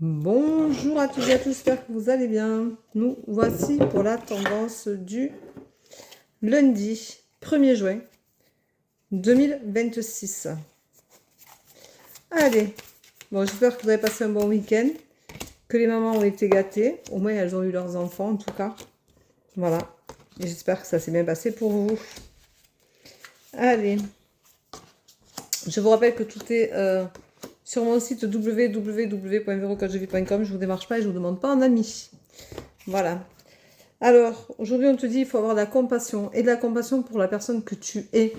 Bonjour à tous et à tous, j'espère que vous allez bien. Nous voici pour la tendance du lundi 1er juin 2026. Allez, bon, j'espère que vous avez passé un bon week-end, que les mamans ont été gâtées, au moins elles ont eu leurs enfants en tout cas. Voilà, et j'espère que ça s'est bien passé pour vous. Allez, je vous rappelle que tout est sur mon site www.verocoachevie.com. Je ne vous démarche pas et je ne vous demande pas un ami. Voilà. Alors, aujourd'hui, on te dit qu'il faut avoir de la compassion. Et de la compassion pour la personne que tu es.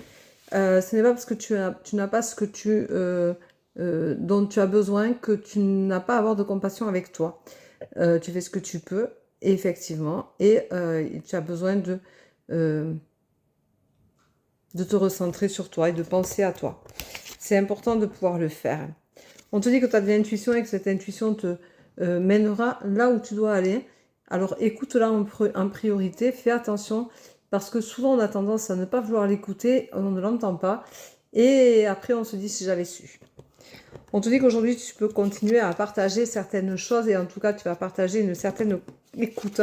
Ce n'est pas parce que tu n'as pas ce que dont tu as besoin que tu n'as pas à avoir de compassion avec toi. Tu fais ce que tu peux, effectivement. Et tu as besoin de te recentrer sur toi et de penser à toi. C'est important de pouvoir le faire. On te dit que tu as de l'intuition et que cette intuition te mènera là où tu dois aller. Alors écoute-la en priorité, fais attention, parce que souvent on a tendance à ne pas vouloir l'écouter, on ne l'entend pas, et après on se dit si j'avais su. On te dit qu'aujourd'hui tu peux continuer à partager certaines choses, et en tout cas tu vas partager une certaine écoute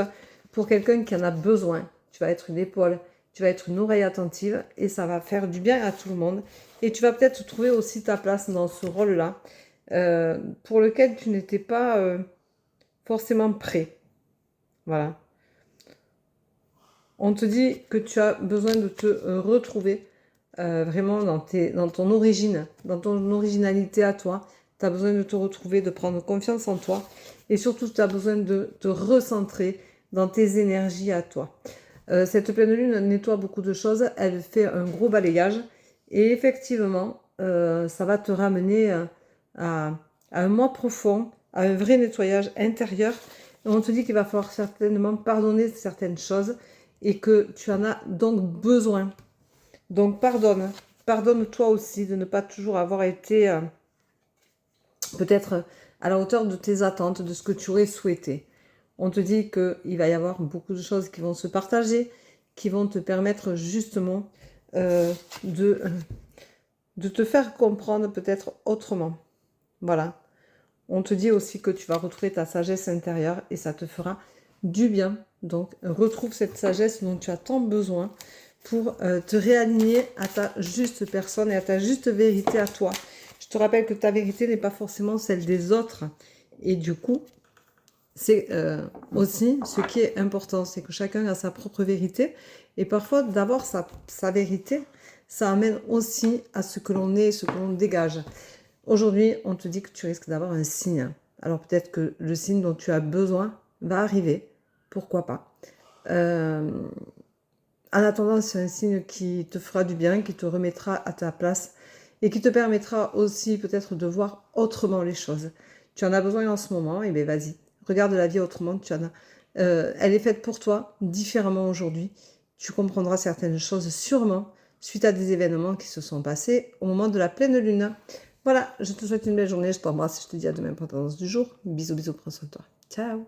pour quelqu'un qui en a besoin. Tu vas être une épaule, tu vas être une oreille attentive, et ça va faire du bien à tout le monde. Et tu vas peut-être trouver aussi ta place dans ce rôle-là, pour lequel tu n'étais pas forcément prêt. Voilà. On te dit que tu as besoin de te retrouver vraiment dans ton origine, dans ton originalité à toi. Tu as besoin de te retrouver, de prendre confiance en toi. Et surtout, tu as besoin de te recentrer dans tes énergies à toi. Cette pleine lune nettoie beaucoup de choses. Elle fait un gros balayage. Et effectivement, ça va te ramener à un moi profond, à un vrai nettoyage intérieur. Et on te dit qu'il va falloir certainement pardonner certaines choses et que tu en as donc besoin. Donc pardonne. Pardonne-toi aussi de ne pas toujours avoir été peut-être à la hauteur de tes attentes, de ce que tu aurais souhaité. On te dit qu'il va y avoir beaucoup de choses qui vont se partager, qui vont te permettre justement de te faire comprendre peut-être autrement. Voilà. On te dit aussi que tu vas retrouver ta sagesse intérieure et ça te fera du bien. Donc, retrouve cette sagesse dont tu as tant besoin pour te réaligner à ta juste personne et à ta juste vérité à toi. Je te rappelle que ta vérité n'est pas forcément celle des autres. Et du coup, c'est aussi ce qui est important, c'est que chacun a sa propre vérité. Et parfois, d'avoir sa vérité, ça amène aussi à ce que l'on est, ce que l'on dégage. Aujourd'hui, on te dit que tu risques d'avoir un signe. Alors peut-être que le signe dont tu as besoin va arriver. Pourquoi pas. En attendant, c'est un signe qui te fera du bien, qui te remettra à ta place et qui te permettra aussi peut-être de voir autrement les choses. Tu en as besoin en ce moment, et bien vas-y. Regarde la vie autrement, elle est faite pour toi, différemment aujourd'hui. Tu comprendras certaines choses sûrement suite à des événements qui se sont passés au moment de la pleine lune. Voilà, je te souhaite une belle journée, je t'embrasse et je te dis à demain pour la tendance du jour. Bisous, bisous, prends soin de toi. Ciao.